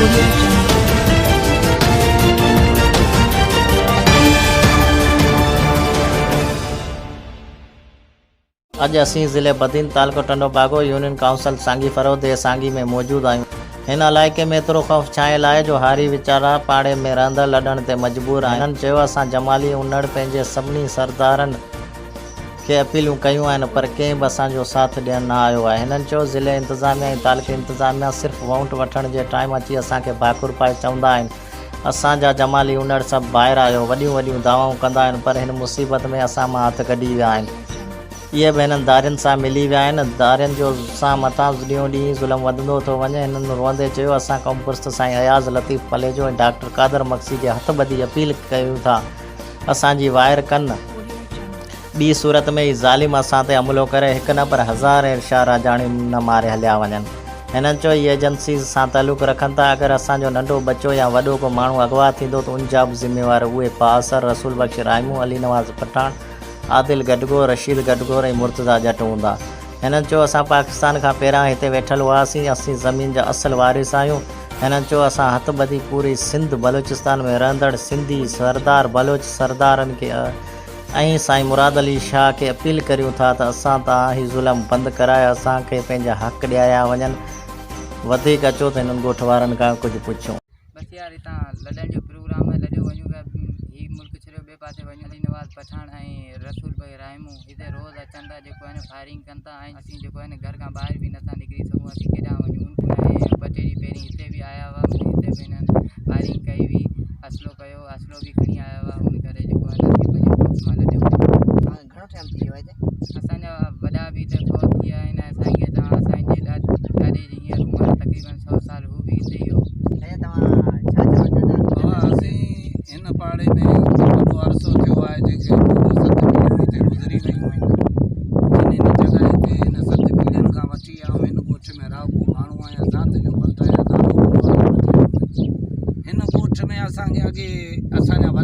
अज असी ज़िले बदीन तालुको टंडो बागो यूनियन काउंसिल सांगी फरोदे सांगी में मौजूद आहियूं। हिन इलाइक़े में एतिरो ख़ौफ़ छायल आहे जो हारी वीचारा पाड़े में रहंदड़ लॾण ते मजबूर आहिनि। हिननि चयो असां जमाली उन्नड़ पंहिंजे सभिनी सरदारनि खे अपीलूं कयूं आहिनि पर कंहिं बि असांजो साथ ॾियणु न आयो आहे। हिननि चयो ज़िले इंतिज़ामिया ऐं तालुके इंतिज़ामिया सिर्फ़ु वोट वठण जे टाइम अची असांखे भाकुर पाए चवंदा आहिनि असांजा जमाली उन्नड़ सभु ॿाहिरि आयो, वॾियूं वॾियूं दावाऊं कंदा आहिनि पर हिन मुसीबत में असां मां हथ कढी विया आहिनि। इहे बि हिननि दारियुनि सां मिली विया आहिनि। दारियुनि जो सां मथां ॾींहों ॾींहुं ज़ुल्म वधंदो थो वञे। हिननि रोअंदे चयो असां क़ौम पुरस्त साईं अयाज़ लतीफ़ पलेजो ऐं डॉक्टर कादर मक्सी जे हथ ॿधी अपील कयूं था असांजी वाइर कनि। ॿी सूरत में ई ज़ालिम असां ते हमिलो करे हिकु न पर हज़ार इर्शा राजाणी न मारे हलिया वञनि। हिननि चयो इहे एजेंसी सां तालुक़ु रखनि था। अगरि असांजो नंढो बचो या वॾो को माण्हू अगवा थींदो त उन जा बि ज़िम्मेवार उहे पासर रसूल बख्श रायमू अली नवाज़ पठान आदिल गडगोर रशीद गडगोर ऐं मुर्तज़ा जट हूंदा। हिननि चयो असां पाकिस्तान खां पहिरां हिते वेठल हुआसीं, असीं ज़मीन जा असल वारिस आहियूं। हिननि चयो असां हथ ॿधी पूरी सिंध बलूचिस्तान में रहंदड़ सिंधी सरदार बलोच सरदारनि खे ऐं साईं मुराद अली शाह खे अपील करियूं था त असां तव्हां ही ज़ुल्म बंदि कराए असांखे पंहिंजा हक़ ॾियाया वञनि। वधीक अचो त हिननि ॻोठ वारनि खां कुझु पुछूं। बस यार हितां लॾण जो प्रोग्राम आहे, लॾियो वञूं पिया, ही मुल्क छॾियो ॿिए पासे वञूं। अली नवाज़ पठान ऐं रसूल भाई रायमू हिते रोज़ अचनि था, जेको आहे न फायरिंग कनि था ऐं असीं जेको आहे न घर खां ॿाहिरि बि नथा निकिरी सघूं। असीं केॾांहुं वञूं। ऐं ॿ टे ॾींहं पहिरीं हिते बि आया हुआ, हिते बि हिननि फायरिंग कई हुई, असलो कयो, असलो बि खणी आया हुआ। उन करे जेको आहे न असीं पंहिंजे ख़ौफ़ मां लॾियो। घणो टाइम थी वियो आहे हिते? असांजा वॾा बि हिते फौत थी विया आहिनि। असांजे असांजे ॾाॾे जी हींअर उमिरि तक़रीबन 100 साल हू बि हिते ई हो। हिन पाड़े में वॾो अरसो थियो आहे जेके 7 पीढ़ियूं हिते गुज़री वियूं आहिनि। हिन जॻह ते हिन 7 पीढ़ियुनि खां वठी ऐं हिन ॻोठ में रहको माण्हू आहियां ज़ात जो बरताया हिन ॻोठ में असांखे अॻे असांजा वॾा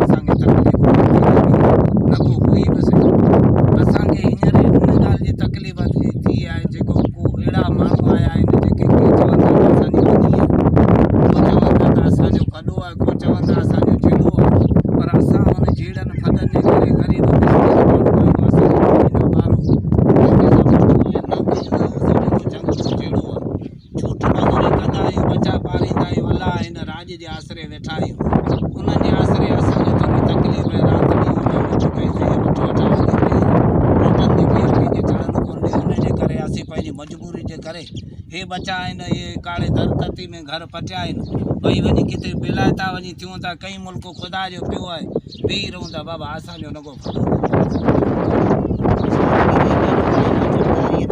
असांखे तकलीफ़ न को हुई बि सही। असांखे हींअर हिन ॻाल्हि जी तकलीफ़ थी आहे जेको को अहिड़ा माण्हू आया आहिनि जेके चवंदा असांजी ॿुधी असांजो कॾो आहे, को चवंदा असांजो जहिड़ो आहे, पर असां हुन जहिड़नि फदनि जे करे ग़रीब झूठ मज़ूरी कंदा आहियूं, बचा पालींदा आहियूं, अलाह हिन राज जे आसिरे वेठा आहियूं। उन्हनि जे आसिरे असांजो थोरी तकलीफ़ आहे। राति ॾींहुं चढ़नि कोन ॾे, हुनजे करे असीं पंहिंजी मजबूरी जे करे हे बचा आहिनि, इहे काड़े दरकती में घर पटिया आहिनि। भई वञी किथे बिलायता वञी थियूं था, कई मुल्क ख़ुदा जो पियो आहे, वेही रहूं था। बाबा असांजो न को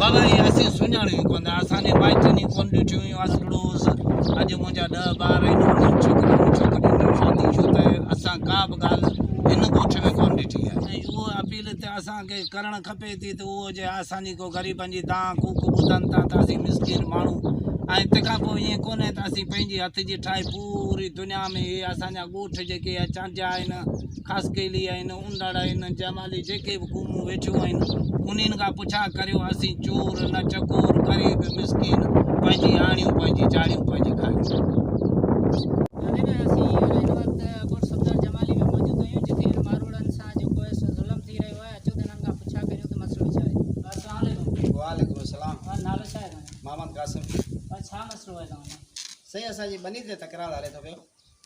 बाबा इहे असीं सुञाणियूं कोन था, असांजे माइटनि कोन ॾिठियूं हुयूं असड़ोस। अॼु मुंहिंजा 10 ॿार आहिनि, छोकिरियूं छोकिरियुनि जी शादी छो त असां का बि ॻाल्हि हिन ॻोठ में कोन ॾिठी आहे। ऐं उहो अपील ते असांखे करणु खपे थी त उहो जे असांजी को ग़रीबनि जी तव्हां कूक ॿुधनि था त असीं मिसकिन माण्हू ऐं तंहिंखां पोइ ईअं कोन्हे त असीं पंहिंजी हथ जी ठाहे पूरी दुनिया में इहे असांजा ॻोठ जेके चांजा आहिनि, ख़ासकेली आहिनि, उन्नड़ आहिनि, जमाली जेके बि क़ौमूं वेठियूं आहिनि, उन्हनि खां पुछा करियो। असीं चोर न चकोर, ग़रीब मिसकिन, पंहिंजी आणियूं पंहिंजी चाड़ियूं पंहिंजी खायूं। मोहम्मद कासिम। छा मसलो आहे तव्हांजो? सही असांजी बनी ते तकरार हले थो पियो।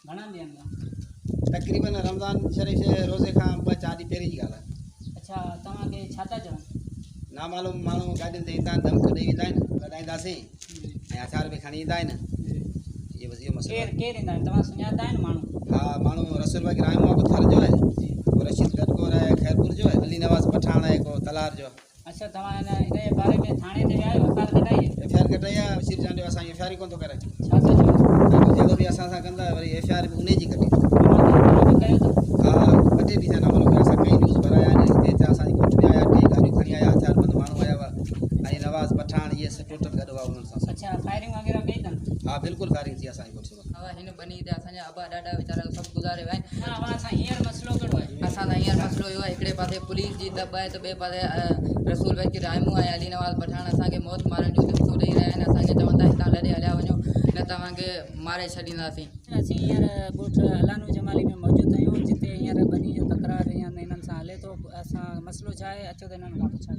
घणा ॾींहंनि खां? तक़रीबन रमज़ान शरीफ़ जे रोज़े खां 2-4 ॾींहं पहिरीं जी ॻाल्हि आहे। अच्छा, तव्हांखे छा था चवनि? नामालूम माण्हू गाॾियुनि ते ईंदा आहिनि, धमक ॾेई वेंदा आहिनि, लॻाईंदासीं ऐं हथियार बि खणी ईंदा आहिनि। इहे बसि इहो मसइलो आहे। केरु ईंदा आहिनि? तव्हां सुञाता आहिनि माण्हू? हा, माण्हू रसूल भाई रायमू को थर जो आहे, को रशीद गडगोर आहे खैरपुर जो आहे, अली नवाज़ पठान आहे को तलार जो। अच्छा, तव्हां हिन जे बारे में थाणे ते विया आहियो? एफआईआर कढाई आहे? एफआईआर कढाई आहे। बशीर जान जो असां एफआईआर कोन थो करे। छा था चओ? जेको बि असां सां कंदा वरी एफआईआर बि उन जी कढी। कयो अथव? हा, 2 टे ॾींहं नामालूम कयो। असां कई न्यूज़ भराया आहिनि, हिते असांजी कोर्ट में आया, 2 गाॾियूं खणी आया, हथियारबंद माण्हू आया हुआ, अली नवाज़ पठान, इहे सभु टोटल गॾु हुआ उन्हनि सां। अच्छा, फायरिंग वग़ैरह कई अथनि? हा, बिल्कुलु फायरिंग थी असांजी कोर्ट में। हा, हिन बनी ते असांजा अबा ॾाढा वीचारा सभु गुज़ारे विया आहिनि। हा, असां हींअर मसइलो कहिड़ो आहे? असांजा हींअर मसइलो इहो आहे, हिकिड़े पासे पुलिस जी दॿ आहे त ॿिए पासे रसूल भाई रायमू ऐं अली नवाज़ पठान असांखे मौत मारण जूं धमकियूं ॾेई रहिया आहिनि। असांखे चवनि था हितां लॾे हलिया वञो। न तव्हांखे मारे छॾींदासीं। असीं हींअर ॻोठ अलानू जमाली में मौजूदु आहियूं, जिते हींअर बनी जो तकरार इन्हनि सां हले थो। असां मसइलो छा आहे, अचो त इन्हनि खां पुछां।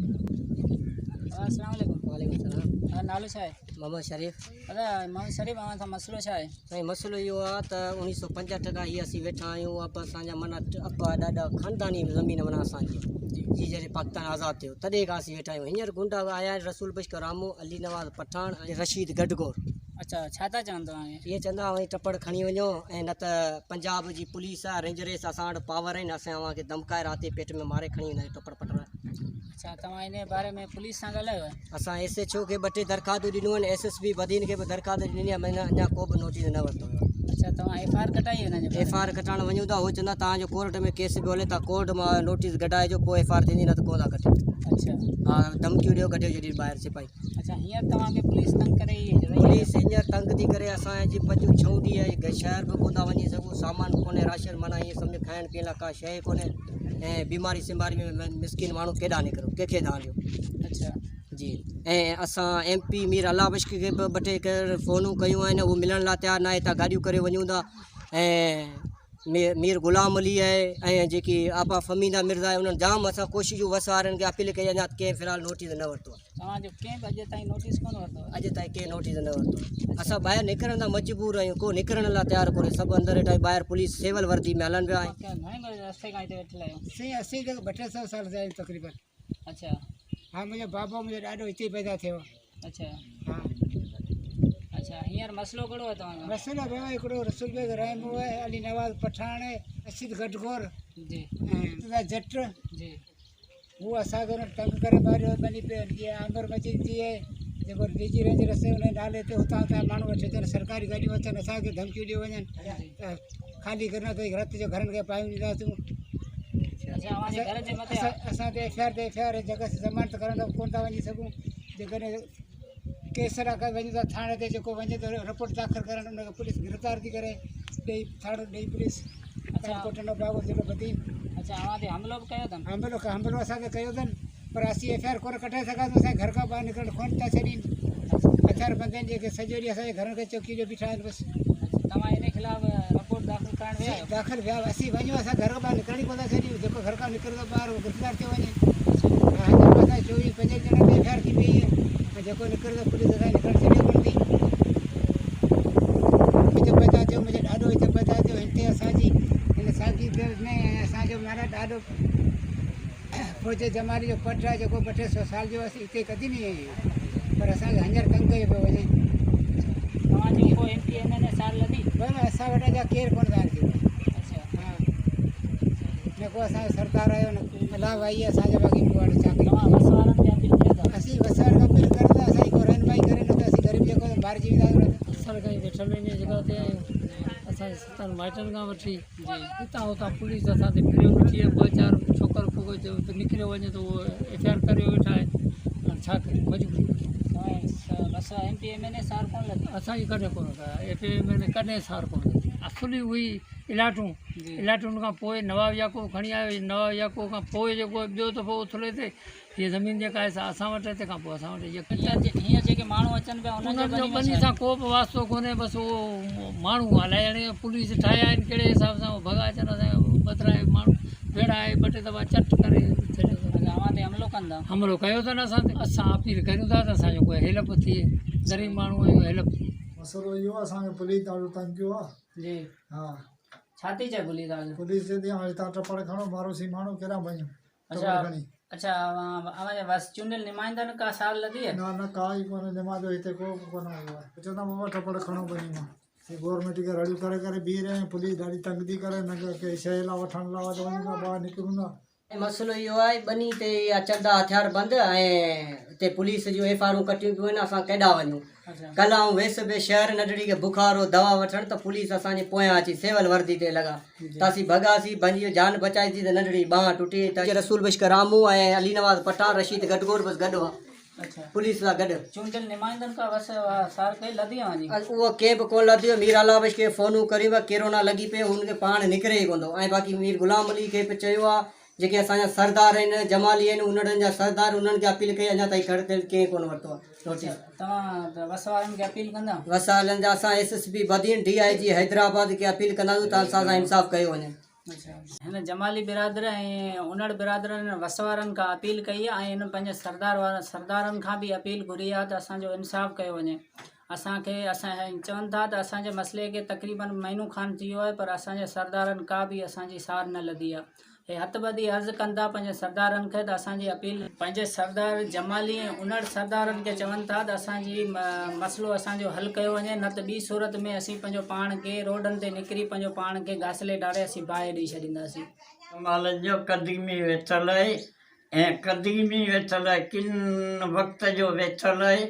अस्सलाम वालेकुम। वालेकुम सलाम। नालो छा आहे? मोहम्मद शरीफ़। दादा मोहम्मद शरीफ़, अव्हां सां मसइलो छा आहे? साईं मसइलो इहो आहे त 1965 खां हीअ असीं वेठा आहियूं। असांजा माना अबा ॾाढा ख़ानदानी ज़मीन माना असांजी जी जॾहिं पाकिस्तान आज़ादु थियो तॾहिं खां असीं वेठा आहियूं। हींअर गुंडा आया आहिनि, रसूल बश्क रामू, अली नवाज़ पठान ऐं रशीद गडगोर। अच्छा, छा था चवनि तव्हां? इहे चवंदा वई टपड़ खणी वञो ऐं न त पंजाब जी पुलिस आहे, रेंजरेस असां वटि पावर आहिनि, असां अव्हांखे धमकाए राति पेट में मारे खणी वेंदा आहियूं टपड़ पटड़। अच्छा, तव्हां इन बारे में पुलिस सां ॻाल्हायो आहे? असां SHO खे 2 टे दरख़्वास्तूं ॾिनियूं आहिनि, SSP बदीन खे बि दरख़्वास्त ॾिनी आहे, मैंने अञा को बि नोटिस न वरितो। अच्छा, तव्हां FIR कटाई हिन जो? FIR कटाइण वञूं था, उहो चवंदा तव्हांजो कोर्ट में केस बि हले, तव्हां कोर्ट मां नोटिस कढाइजो, पोइ FIR थींदी, न त कोन था कटियो। अच्छा, हा, धमकियूं ॾियो, कढियो जॾहिं ॿाहिरि सिपाही। अच्छा, हींअर तव्हांखे पुलिस तंग करे पुलिस हींअर तंग थी करे, असांजी 5-6 ॾींहं शहर बि कोन था वञी सघूं, सामान कोन्हे, राशन माना ईअं सम्झ खाइण पीअण लाइ का शइ कोन्हे, ऐं बीमारी सिमारी में मिसकिन माण्हू केॾांहुं निकिरो, कंहिंखे तव्हां ॾियो। अच्छा जी, ऐं असां MP मीर अला बश्क खे बि 2 टे फ़ोनूं कयूं आहिनि, उहो मिलण लाइ तयारु न आहे, हितां गाॾियूं करे वञूं था। ऐं मीर ग़ुलाम अली आहे ऐं जेकी आपा फमीदा मिर्ज़ा आहे, उन्हनि जाम असां कोशिशूं वसारनि खे अपील कई, अञा कंहिं फ़िलहालु नोटिस न वरितो आहे। तव्हांजो कंहिं बि अॼु ताईं नोटिस कोन वरितो? अॼु ताईं कंहिं नोटिस न वरितो। असां ॿाहिरि निकिरण लाइ मजबूर आहियूं, को निकिरण लाइ तयारु कोन्हे, सभु अंदरि वेठा ॿाहिरि पुलिस सेवल वर्दी में हलनि पिया आहिनि। घणे रस्ते खां हिते वेठल आहियो? साईं असीं त 200 साल थिया आहिनि तक़रीबन। अच्छा। हा, मुंहिंजो बाबा मुंहिंजो ॾाढो हिते पैदा थियो। अच्छा। हा, अच्छा, हींअर मसइलो कहिड़ो आहे तव्हांजो? मसइलो पियो आहे हिकिड़ो, रसूल बेग रहमू आहे, अली नवाज़ पठान आहे, रशीद गडगोर जी ऐं जट। जी, हू असांखे हुन तंग करे ॿाहिरि वञी पियो। जीअं आंबर मस्जिद थी आहे, जेको डीजी रेंज रस्ते हुन नाले ते हुतां हुतां माण्हू वठी अचनि, सरकारी गाॾियूं अचनि, असांखे धमकियूं ॾियो वञनि त ख़ाली करणो अथई, राति जो घरनि खे पायूं ॾींदासीं। अच्छा, अव्हांजे घर जे मथे असां ते FIR जॻह ज़मानत करण त कोन था वञी सघूं। जेकॾहिं केस रखण वञूं था थाणे ते, जेको वञे थो रिपोर्ट दाख़िल करणु, उनखे पुलिस गिरफ़्तार थी करे ॾेई थाणो ॾेई पुलिस कोटनो बागो ज़िलो बदीन। अच्छा, अव्हां ते हमिलो बि कयो अथनि? हमलो असांखे कयो अथनि, पर असीं FIR कोन कटाए सघासीं, असांजे घर खां ॿाहिरि निकिरणु कोन था छॾीनि। हथियार बंदनि जेके सॼो ॾींहुं असांजे घरनि खे चौकी जो बीठा आहिनि बसि। तव्हां इन ख़िलाफ़ रिपोर्ट दाख़िल करणु विया आहियो? दाख़िल विया, असीं वञूं, असां घर खां ॿाहिरि निकिरण ई कोन था छॾियूं, जेको घर खां निकिरंदो ॿाहिरि उहो गिरफ़्तार थियो वञे। असांजे 24-25 ॼणनि ते FIR थी पई आहे, ऐं जेको निकिरंदो पुलिस असांखे निकिरणु छॾियो कोन थी। हिते पैदा थियो, मुंहिंजो ॾाढो हिते पैदा थियो, हिते असांजी हिन साॻी में असांजो माना ॾाढो फौज जमाली जो पट आहे, जेको 200 साल जो असीं हिते कॾहिं न आहियूं, पर असांखे हींअर तंग कयो पियो वञे। तव्हांजी को MP MLA साल लधी? पर असां वटि अञा केरु कोन था थियो। अच्छा। हा, न को असांजो सरदार आयो, न अलाह आई आहे असांजे बाक़ी को हाणे छा कयूं। तव्हां बस वारनि खे अपील कयो था? असीं वसार खां अपील कयूं था, असांजी को रहनुमाई करे, न त असीं ग़रीब जेको ॿाहिरि जी वेंदासीं। असां खां वेठल वञे जॻह ते आहियूं, असांजे 7 माइटनि खां वठी हितां हुतां पुलिस असां ते फिरियो वेठी आहे। 2-4 छोकिरो को निकिरियो वञे त उहो FIR करे वेठा आहिनि, छा करे मजबूरी। बस MP MLA सार कोन लधी? असांजी कॾहिं कोन कया MP MLA कॾहिं सार कोन लधी। असुली हुई इलाटुनि खां पोइ नवाब याकूब खणी आयो। नवाब याकूब खां पोइ जेको ॿियो दफ़ो उथले ते हीअ ज़मीन जेका आहे असां वटि आहे, तंहिंखां पोइ असां वटि हीअं जेके माण्हू अचनि पिया उन्हनि जो बनी सां को बि वास्तो कोन्हे। बसि उहो माण्हू हलाए हाणे पुलिस ठाहिया आहिनि, कहिड़े हिसाब सां भॻा अचनि, असांजे बदिरां माण्हू भेड़ा आहे, 2 टे दफ़ा चट करे छॾियो। अव्हां ते हमिलो कंदा? हमिलो कयो अथनि असां ते। असां अपील कयूं था त असांजो कोई हेल्प थिए, ग़रीब माण्हू आहियूं, हेल्प थिए। मसइलो इहो आहे, असांखे पुलिस ॾाढो तंग कयो आहे। जी, हा, छा थी चए पुलिस तव्हांखे? पुलिस चए थी हाणे हितां टपड़ खणो, मारोसी माण्हू केॾा वञूं अच्छा। टपड़ खणी। अच्छा, अव्हांजे बस चूंडियल नुमाइंदनि का साल लधी आहे? न का ई कोन्हे, निमाज़ो हिते को कोन आयो आहे। चवंदा बाबा टपड़ खणो वञी मां गवर्नमेंट खे रड़ियूं करे करे बीह रहिया आहियूं। पुलिस ॾाढी तंग थी करे, न कंहिं शइ लाइ वठण लाइ त वञूं था, ॿाहिरि निकिरूं था। मसइलो इहो आहे, बनी ते इहा चंदा हथियार बंदि ऐं हिते पुलिस जूं FIR कटियूं पियूं आहिनि, असां केॾांहुं वञूं। कल्ह आऊं वैसे बि शहर नंढड़ी खे बुखार हो दवा वठणु, त पुलिस असांजे पोयां अची सेवल वर्दी ते लॻा, त असीं भॻासीं, पंहिंजी जान बचाईसीं, त नंढड़ी बांह टुटी। त रसूल बश्क रामू ऐं अली नवाज़ पठान, रशीद गडगोर बसि गॾु आहे पुलिस सां गॾु। चूंडियल नुमाइंदनि खां बस सार कई लधी आहे? उहो कंहिं बि कोन लधियो। मीर अला बश्क खे फ़ोनूं करियूं, कोरोना लॻी पियो, हुनखे पाण निकिरे ई कोन थो। ऐं बाक़ी मीर ग़ुलाम अली खे बि चयो आहे, जेके असांजा सरदार आहिनि जमाली आहिनि उन्हनि जा सरदार उन्हनि खे अपील कई अञा ताईं घर ते कंहिं कोन वरितो आहे नोटिस। तव्हां वस वारनि खे अपील कंदा? वस वारनि जा असां SSP बदीन DIG हैदराबाद खे अपील कंदासीं त असां सां इंसाफ़ कयो वञे। अच्छा, हिन जमाली बिरादर ऐं उन्हड़ बिरादरनि वस वारनि खां अपील कई आहे ऐं हिन पंहिंजे सरदारनि खां बि अपील घुरी आहे त असांजो इंसाफ़ कयो वञे। असांखे चवनि था त असांजे मसइले खे तक़रीबन महीनो खनि थी वियो आहे पर असांजे सरदारनि का बि असांजी सार न लधी आहे। हे हथ ॿधी अर्ज़ु कनि था पंहिंजे सरदारनि खे त असांजी अपील पंहिंजे सरदार जमाली ऐं उन्हड़ सरदारनि खे चवनि था त असांजी मसइलो असांजो हल कयो वञे, न त ॿी सूरत में असीं पंहिंजो पाण खे रोडनि ते निकिरी पंहिंजो पाण खे घासले डारे असीं बाहि ॾेई छॾींदासीं। माल जो क़दीमी वेठल आहे ऐं क़दीमी वेठल आहे किन वक़्त जो वेठल आहे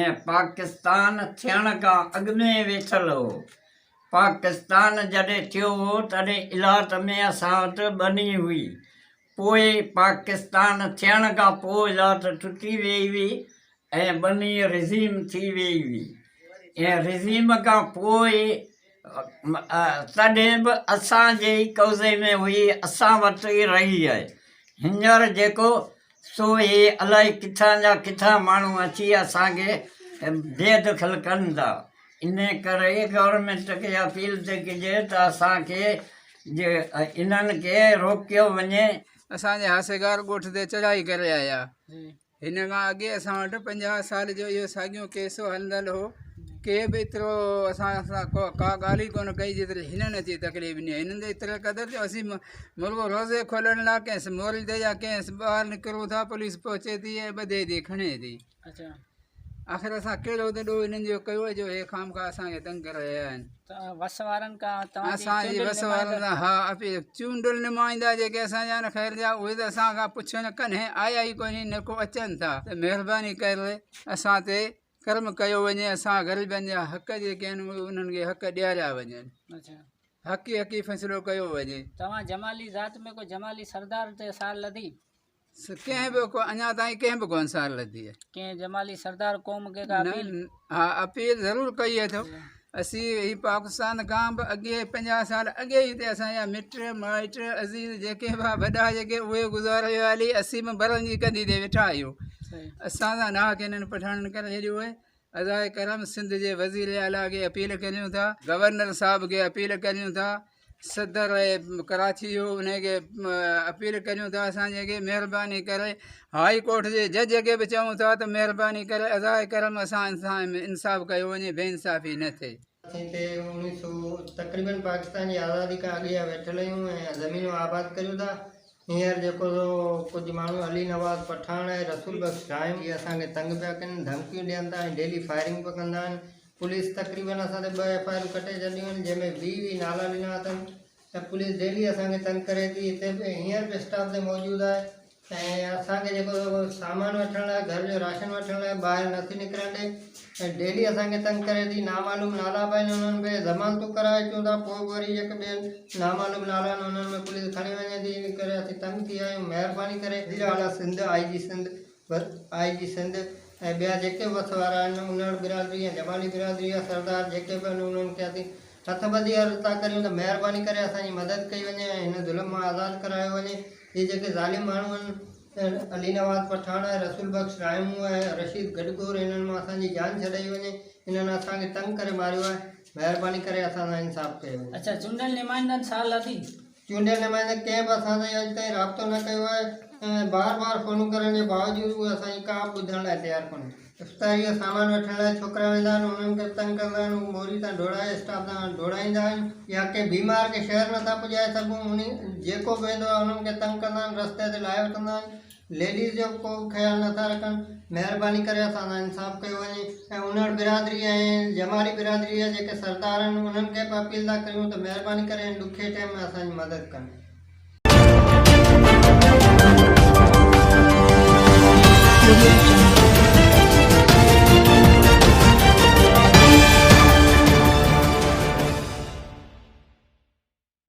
ऐं पाकिस्तान थियण खां अॻु में वेठल हो। पाकिस्तान जॾहिं थियो हो तॾहिं इलाट में असां वटि बनी हुई, पोइ पाकिस्तान थियण खां पोइ इलाट टुटी वई हुई ऐं बनी रिज़ीम थी वई हुई ऐं रिज़ीम खां पोइ तॾहिं बि असांजे ई कब्ज़े में हुई, असां वटि ई रही आहे। हींअर जेको सो हे अलाए किथां जा किथां माण्हू अची असांखे बेदख़ल कनि था। इन करे गवर्नमेंट खे अपील थी कजे त असांखे इन्हनि खे रोकियो वञे। असांजे हासेगार ॻोठ ते चढ़ाई करे आया, हिन खां अॻे असां वटि 50 साल जो इहो साॻियो केस हलंदड़ हो। के बि एतिरो असां का ॻाल्हि ई कोन कई जेतिरी हिननि अची तकलीफ़ ॾिनी। हिननि जे एतिरे क़दुरु जो असीं मुल्को रोज़े खोलण लाइ कंहिं मोरल ते या कंहिं ॿाहिरि निकिरूं था पुलिस पहुचे थी ऐं ॿधे थी खणे थी। अच्छा, आख़िर असां कहिड़ो दॾो हिननि जो कयो जो हे खाम खां असांखे तंग करे रहिया आहिनि। वस वारनि खां असांजी वस वारनि सां हा अपील चूंडियल नुमाइंदा जेके असांजा न ख़ैर जा उहे त असां खां पुछनि कनि आया ई कोन्हे न को अचनि था। त महिरबानी करे असां ते कर्म कयो वञे, असां ग़रीबनि जा हक़ जेके आहिनि उन्हनि खे हक़ ॾियारिया वञनि। अच्छा, हक़ी फ़ैसिलो कयो वञे। तव्हां जमाली ज़ात में को जमाली सरदार ते सार लधी? कंहिं बि को अञा ताईं कंहिं बि कोन सार लधी आहे। कंहिं जमाली सरदार क़ौम खे हा अपील ज़रूरु कई अथव। असीं ही पाकिस्तान खां बि अॻे 50 साल अॻे ई हिते असांजा मिट माइट अज़ीज़ जेके बि वॾा जेके उहे गुज़ारे विया हली असीं बि बरनि जी कंदी ते वेठा आहियूं। असां सां नाहक हिननि पठाणनि करे छॾियो आहे। अज़ाए करम सिंध जे वज़ीर आला खे अपील करियूं था, गवर्नर साहिब खे अपील करियूं था, सदर कराची जो उनखे अपील करियूं था असांजे के महिरबानी करे हाई कोर्ट जे जज खे बि चऊं था त महिरबानी करे अज़ाए करम असां इंसाफ़ कयो वञे, बेइंसाफ़ी न थिए। हिते 1900 तक़रीबन पाकिस्तान जी आज़ादी खां अॻे वेठल आहियूं ऐं ज़मीनूं आबाद करियूं था। हींअर जेको कुझु माण्हू अली नवाज़ पठान ऐं रसूल बख़्श राइम इहे असांखे तंग पिया कनि, धमकियूं ॾियनि था ऐं डेली फायरिंग पिया कंदा आहिनि। पुलिस तक़रीबन असां ते 2 FIR कटे छॾियूं आहिनि जंहिंमें 20 नाला ॾिना अथनि त पुलिस डेली असांखे तंग करे थी। हिते बि हींअर बि स्टाफ ते मौजूदु आहे ऐं असांखे जेको सामान वठण लाइ घर जो राशन वठण लाइ ॿाहिरि नथी निकिरण ॾे ऐं डेली असांखे तंग करे थी। नामालूम नाला बि आहिनि उन्हनि में ज़मानतूं कराए अचूं था, पोइ वरी जेके ॿियनि नामालूम नाला आहिनि उन्हनि में पुलिस खणी वञे थी। इन करे असीं तंग थी विया आहियूं। महिरबानी करे आला सिंध IG सिंध ऐं ॿिया जेके बि वस वारा आहिनि उन्हनि बिरादरी ऐं जमाली बिरादरी जा सरदार जेके बि आहिनि उन्हनि खे असीं हथ ॿधी अर्ज़ु था करियूं त महिरबानी करे असांजी मदद कई वञे ऐं हिन ज़ुल्म मां आज़ादु करायो वञे। इहे जेके ज़ालिम माण्हू आहिनि अली नवाज़ पठान ऐं रसूल बख़्श राइमू ऐं रशीद गडगोर इन्हनि मां असांजी जान छॾाई वञे। इन्हनि असांखे तंग करे मारियो आहे, महिरबानी करे असां सां इंसाफ़ कयो वञे। अच्छा, चूंडियल नुमाइंदनि सार लधी? चूंडियल नुमाइंदे कंहिं बि असां सां अॼु ताईं राब्तो न कयो आहे ऐं बार फ़ोन करण जे बावजूदि उहे असांजी का बि ॿुधण लाइ तयारु कोन्हे। इफ़्तारी जो सामान वठण लाइ छोकिरा वेंदा आहिनि, उन्हनि खे तंग कंदा आहिनि, मोरी तां दौड़ाए स्टाफ तां दौड़ाईंदा आहिनि या कंहिं बीमार खे शहर नथा पुॼाए सघूं उन जेको बि वेंदो आहे उन्हनि खे तंग कंदा आहिनि, रस्ते ते लाहे वठंदा आहिनि। लेडीज़ जो को ख़्यालु नथा रखनि। महिरबानी करे असां सां इंसाफ़ कयो वञे ऐं उन्हड़ बिरादरी ऐं जमाली बिरादरी जा जेके सरदार आहिनि उन्हनि खे बि अपील था करियूं त महिरबानी करे हिन ॾुखे टाइम में असांजी मदद कनि।